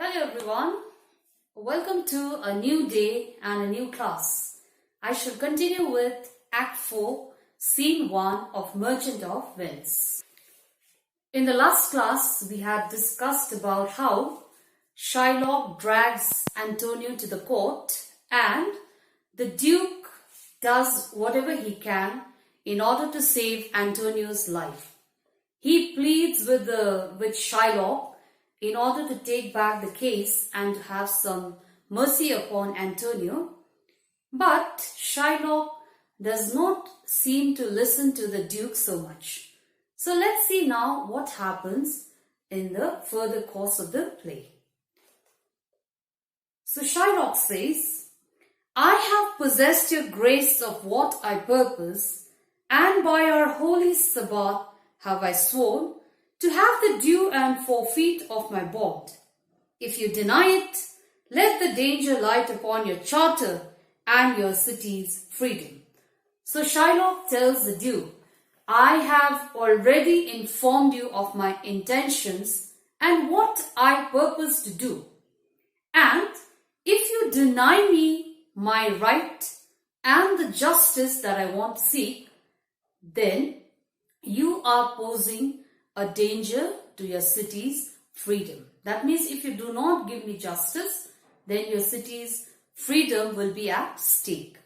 Hello everyone, welcome to a new day and a new class. I shall continue with Act 4, Scene 1 of Merchant of Venice. In the last class, we had discussed about how Shylock drags Antonio to the court and the Duke does whatever he can in order to save Antonio's life. He pleads with Shylock in order to take back the case and to have some mercy upon Antonio. But Shylock does not seem to listen to the Duke so much. So let's see now what happens in the further course of the play. So Shylock says, "I have possessed your grace of what I purpose, and by our holy Sabbath have I sworn to have the due and forfeit of my bond. If you deny it, let the danger light upon your charter and your city's freedom." So Shylock tells the Duke, "I have already informed you of my intentions and what I purpose to do. And if you deny me my right and the justice that I want to seek, then you are posing a danger to your city's freedom." That means if you do not give me justice, then your city's freedom will be at stake.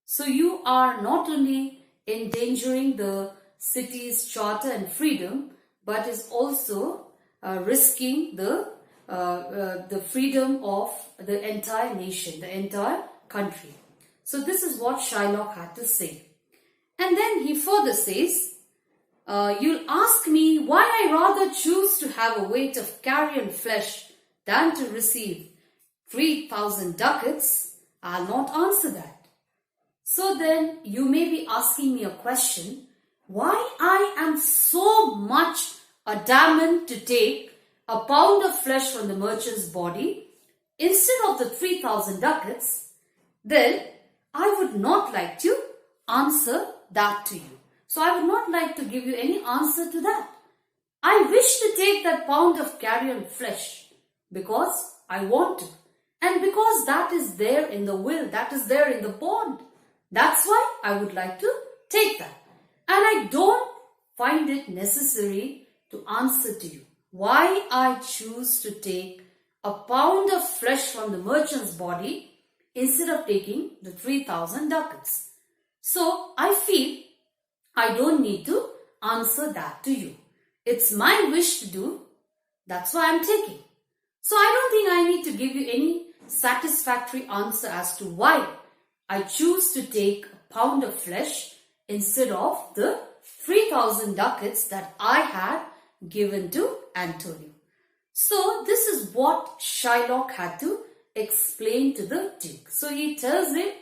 So you are not only endangering the city's charter and freedom, but is also risking the freedom of the entire nation, the entire country. So this is what Shylock had to say. And then he further says, "You'll ask me why I rather choose to have a weight of carrion flesh than to receive 3,000 ducats. I'll not answer that. So then you may be asking me a question, why I am so much adamant to take a pound of flesh from the merchant's body instead of the 3,000 ducats, then I would not like to answer that to you. So I would not like to give you any answer to that. I wish to take that pound of carrion flesh because I want to. And because that is there in the will, that is there in the bond. That's why I would like to take that. And I don't find it necessary to answer to you why I choose to take a pound of flesh from the merchant's body instead of taking the 3,000 ducats. So I feel I don't need to answer that to you. It's my wish to do. That's why I'm taking. So I don't think I need to give you any satisfactory answer as to why I choose to take a pound of flesh instead of the 3,000 ducats that I had given to Antonio." So this is what Shylock had to explain to the Duke. So he tells him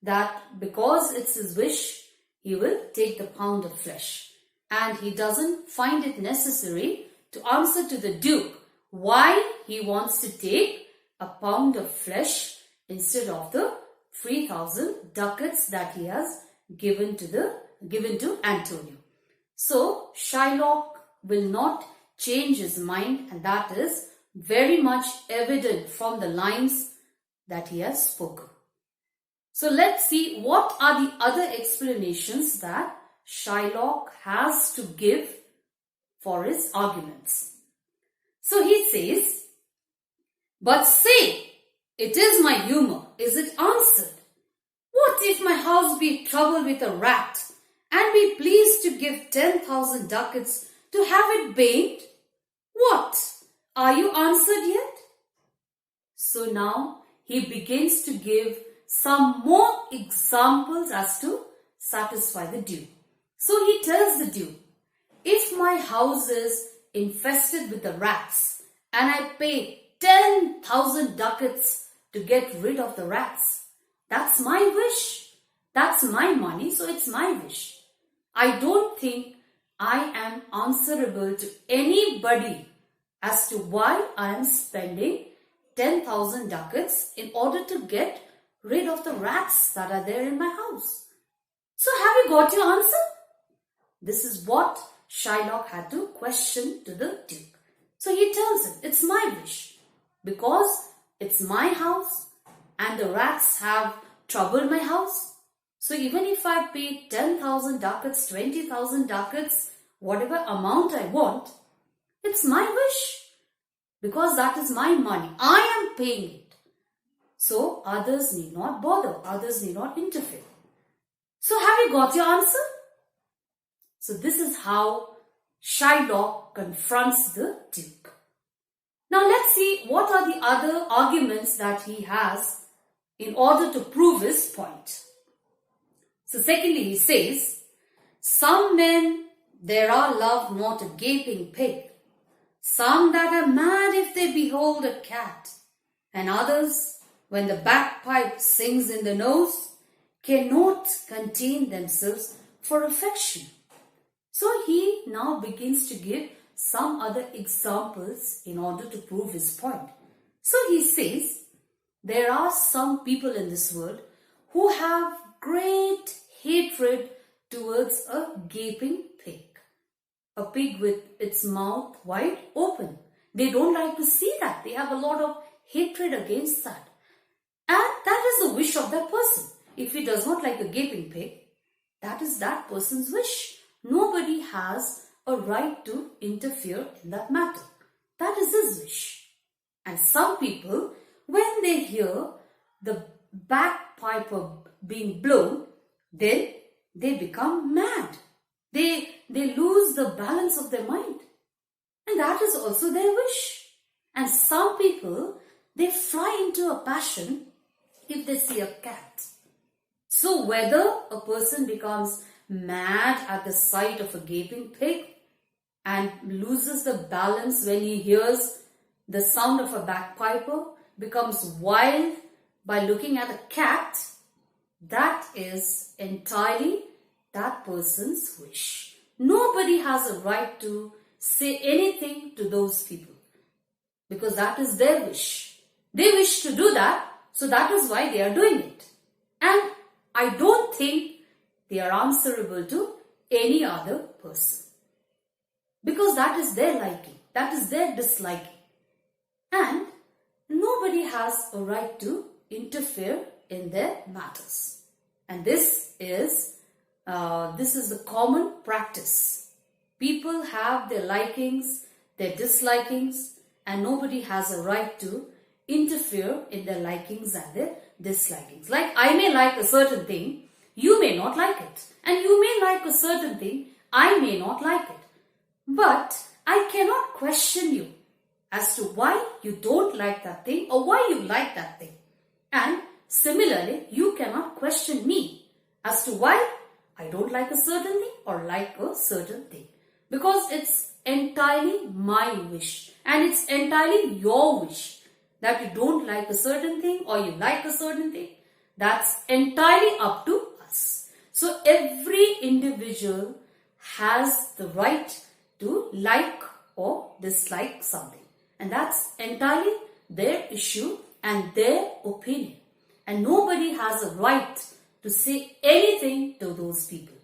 that because it's his wish, he will take the pound of flesh. And he doesn't find it necessary to answer to the Duke why he wants to take a pound of flesh instead of the 3,000 ducats that he has given to Antonio. So Shylock will not change his mind, and that is very much evident from the lines that he has spoken. So let's see what are the other explanations that Shylock has to give for his arguments. So he says, "But say, it is my humor, is it answered? What if my house be troubled with a rat, and be pleased to give 10,000 ducats to have it baned? What? Are you answered yet?" So now he begins to give some more examples as to satisfy the Duke. So he tells the Duke, "If my house is infested with the rats and I pay 10,000 ducats to get rid of the rats, that's my wish. That's my money, so it's my wish. I don't think I am answerable to anybody as to why I am spending 10,000 ducats in order to get rid of the rats that are there in my house. So have you got your answer?" This is what Shylock had to question to the Duke. So he tells him, "It's my wish. because it's my house and the rats have troubled my house. So even if I pay 10,000 ducats, 20,000 ducats, whatever amount I want, it's my wish because that is my money. I am paying it. So others need not bother. Others need not interfere. So have you got your answer? So this is how Shylock confronts the Duke. Now let's see what are the other arguments that he has in order to prove his point. So secondly, he says, some men there are love not a gaping pig, some that are mad if they behold a cat, and others, when the bagpipe sings in the nose, cannot contain themselves for affection. So he now begins to give some other examples in order to prove his point. So he says, there are some people in this world who have great hatred towards a gaping pig. A pig with its mouth wide open. They don't like to see that. They have a lot of hatred against that. And that is the wish of that person. If he does not like a gaping pig, that is that person's wish. Nobody has a right to interfere in that matter. That is his wish. And some people, when they hear the bagpiper being blown, then they become mad. They lose the balance of their mind. And that is also their wish. And some people, they fly into a passion if they see a cat. So whether a person becomes mad at the sight of a gaping pig and loses the balance when he hears the sound of a bagpiper, becomes wild by looking at a cat, that is entirely that person's wish. Nobody has a right to say anything to those people because that is their wish. They wish to do that, so that is why they are doing it. And I don't think they are answerable to any other person because that is their liking, that is their disliking. And nobody has a right to interfere in their matters. And this is the common practice. People have their likings, their dislikings, and nobody has a right to interfere in their likings and their dislikings. Like I may like a certain thing, you may not like it. And you may like a certain thing, I may not like it. But I cannot question you as to why you don't like that thing or why you like that thing. And similarly, you cannot question me as to why I don't like a certain thing or like a certain thing. Because it's entirely my wish and it's entirely your wish that you don't like a certain thing or you like a certain thing. That's entirely up to us. So every individual has the right to like or dislike something. And that's entirely their issue and their opinion. And nobody has a right to say anything to those people.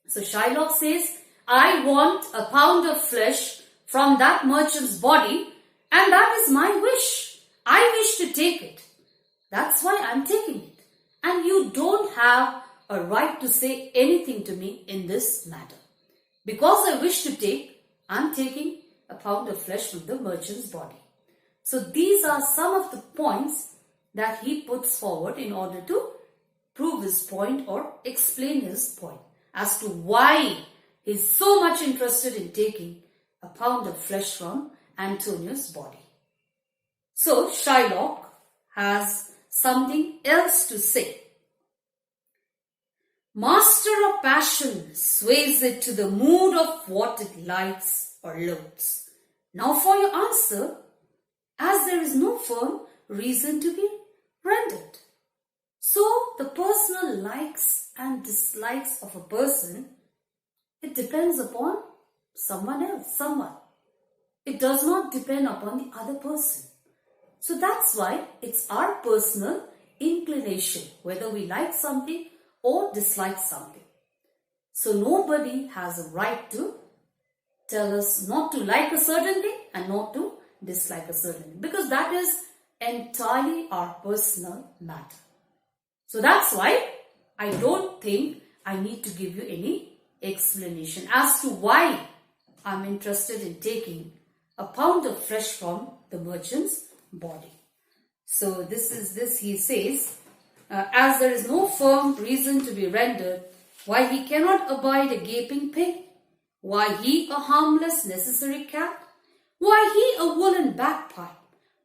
So Shylock says, I want a pound of flesh from that merchant's body and that is my wish. I wish to take it. That's why I'm taking it. And you don't have a right to say anything to me in this matter. Because I wish to take, I'm taking a pound of flesh from the merchant's body. So these are some of the points that he puts forward in order to prove his point or explain his point as to why he's so much interested in taking a pound of flesh from Antonio's body. So Shylock has something else to say. Master of passion sways it to the mood of what it likes or loathes. Now for your answer, as there is no firm reason to be rendered. So the personal likes and dislikes of a person, it depends upon someone else, someone. It does not depend upon the other person. So that's why it's our personal inclination, whether we like something or dislike something. So nobody has a right to tell us not to like a certain thing and not to dislike a certain thing? Because that is entirely our personal matter. So that's why I don't think I need to give you any explanation as to why I'm interested in taking a pound of flesh from the merchant's body. So he says, as there is no firm reason to be rendered why he cannot abide a gaping pig, why he a harmless necessary cat, why he a woolen bagpipe,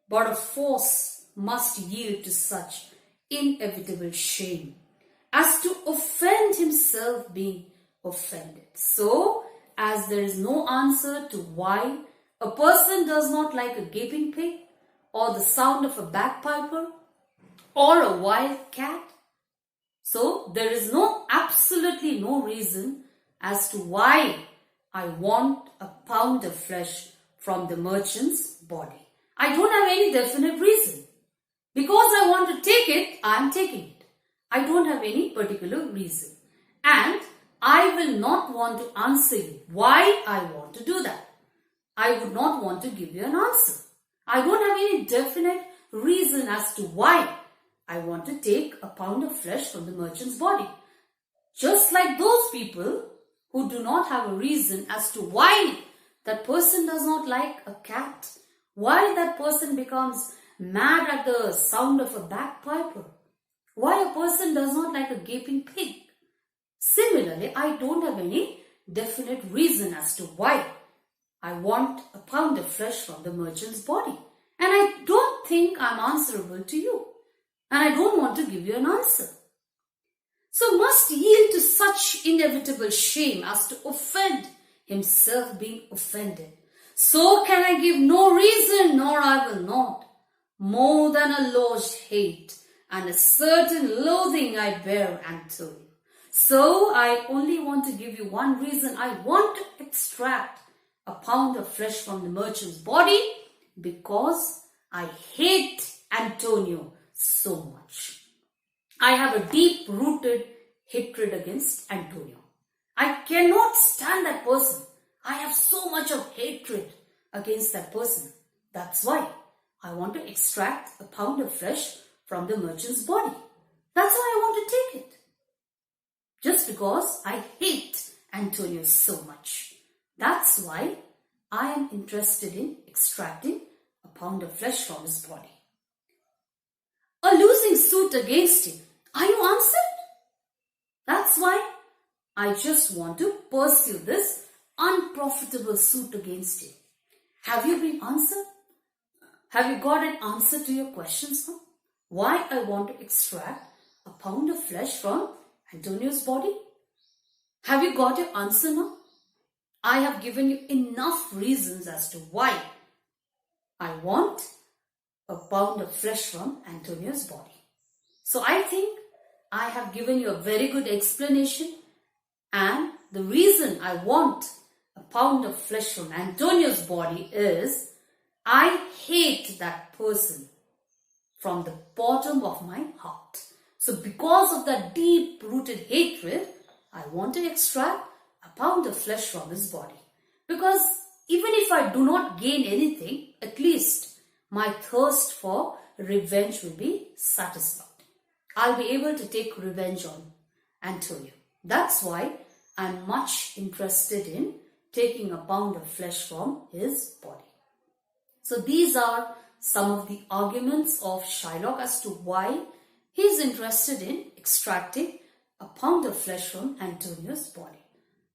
but of force must yield to such inevitable shame as to offend himself being offended. So, as there is no answer to why a person does not like a gaping pig, or the sound of a bagpiper, or a wild cat, so there is absolutely no reason as to why I want a pound of flesh from the merchant's body. I don't have any definite reason. Because I want to take it, I am taking it. I don't have any particular reason. And I will not want to answer you why I want to do that. I would not want to give you an answer. I don't have any definite reason as to why I want to take a pound of flesh from the merchant's body. Just like those people who do not have a reason as to why that person does not like a cat, why that person becomes mad at the sound of a bagpiper, why a person does not like a gaping pig. Similarly, I don't have any definite reason as to why I want a pound of flesh from the merchant's body. And I don't think I'm answerable to you. And I don't want to give you an answer. So must yield to such inevitable shame as to offend himself being offended. So can I give no reason, nor I will not. More than a lodged hate and a certain loathing I bear, Antonio. So I only want to give you one reason. I want to extract a pound of flesh from the merchant's body because I hate Antonio so much. I have a deep-rooted hatred against Antonio. I cannot stand that person. I have so much of hatred against that person. That's why I want to extract a pound of flesh from the merchant's body. That's why I want to take it. Just because I hate Antonio so much. That's why I am interested in extracting a pound of flesh from his body. A losing suit against him. Are you answered? That's why I just want to pursue this unprofitable suit against him. Have you been answered? Have you got an answer to your questions now? Why I want to extract a pound of flesh from Antonio's body? Have you got your answer now? I have given you enough reasons as to why I want a pound of flesh from Antonio's body. So I think I have given you a very good explanation, and the reason I want a pound of flesh from Antonio's body is I hate that person from the bottom of my heart. So because of that deep-rooted hatred, I want to extract a pound of flesh from his body. Because even if I do not gain anything, at least my thirst for revenge will be satisfied. I'll be able to take revenge on Antonio. That's why I'm much interested in taking a pound of flesh from his body. So these are some of the arguments of Shylock as to why he is interested in extracting a pound of flesh from Antonio's body.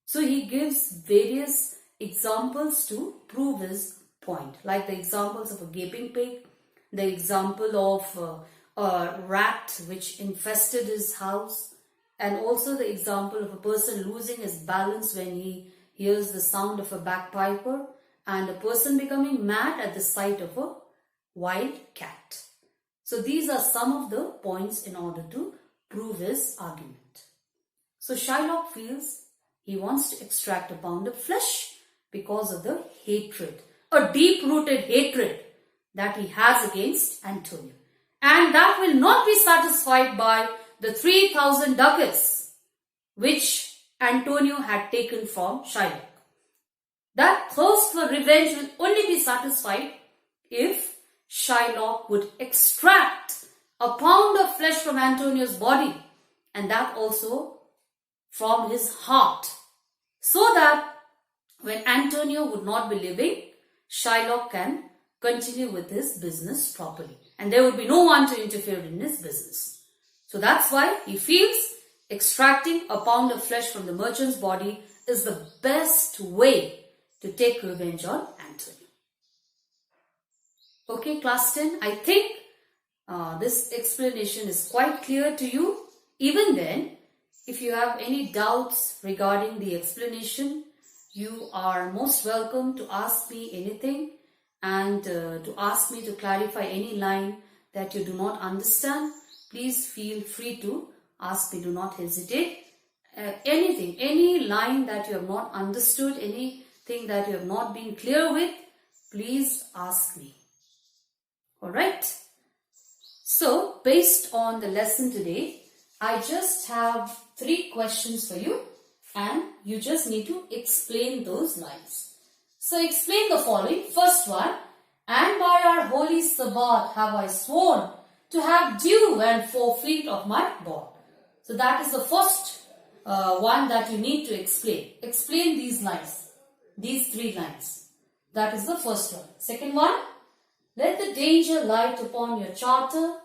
So he gives various examples to prove his point, like the examples of a gaping pig, the example of a rat which infested his house, and also the example of a person losing his balance when he hears the sound of a bagpiper, and a person becoming mad at the sight of a wild cat. So these are some of the points in order to prove his argument. So Shylock feels he wants to extract a pound of flesh because of the hatred, a deep-rooted hatred that he has against Antonio. And that will not be satisfied by the 3,000 ducats which Antonio had taken from Shylock. That thirst for revenge will only be satisfied if Shylock would extract a pound of flesh from Antonio's body, and that also from his heart, so that when Antonio would not be living, Shylock can continue with his business properly, and there would be no one to interfere in his business. So that's why he feels extracting a pound of flesh from the merchant's body is the best way to take revenge on Antonio. Okay, class 10, I think this explanation is quite clear to you. Even then, if you have any doubts regarding the explanation, you are most welcome to ask me anything and to ask me to clarify any line that you do not understand. Please feel free to ask me, do not hesitate. Anything, any line that you have not understood, anything that you have not been clear with, please ask me. Alright? So, based on the lesson today, I just have 3 questions for you and you just need to explain those lines. So, explain the following. First one, and by our holy Sabbath have I sworn to have due and forfeit of my bond. So, that is the first one that you need to explain. Explain these lines, these 3 lines. That is the first one. Second one, let the danger light upon your charter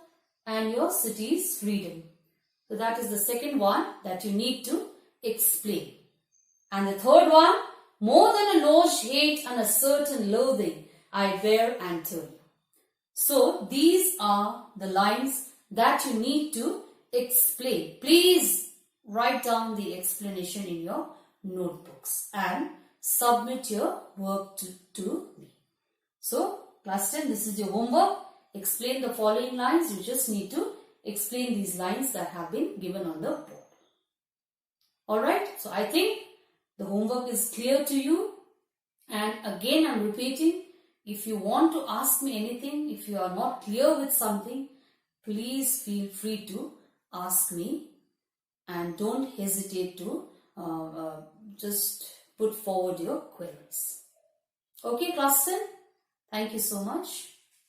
and your city's freedom. So that is the second one that you need to explain. And the third one, more than a loge hate and a certain loathing, I bear Antonio. So these are the lines that you need to explain. Please write down the explanation in your notebooks and submit your work to me. So, class 10, this is your homework. Explain the following lines. You just need to explain these lines that have been given on the board. Alright, so I think the homework is clear to you. And again, I'm repeating, if you want to ask me anything, if you are not clear with something, please feel free to ask me and don't hesitate to just put forward your queries. Okay, class 10? Thank you so much.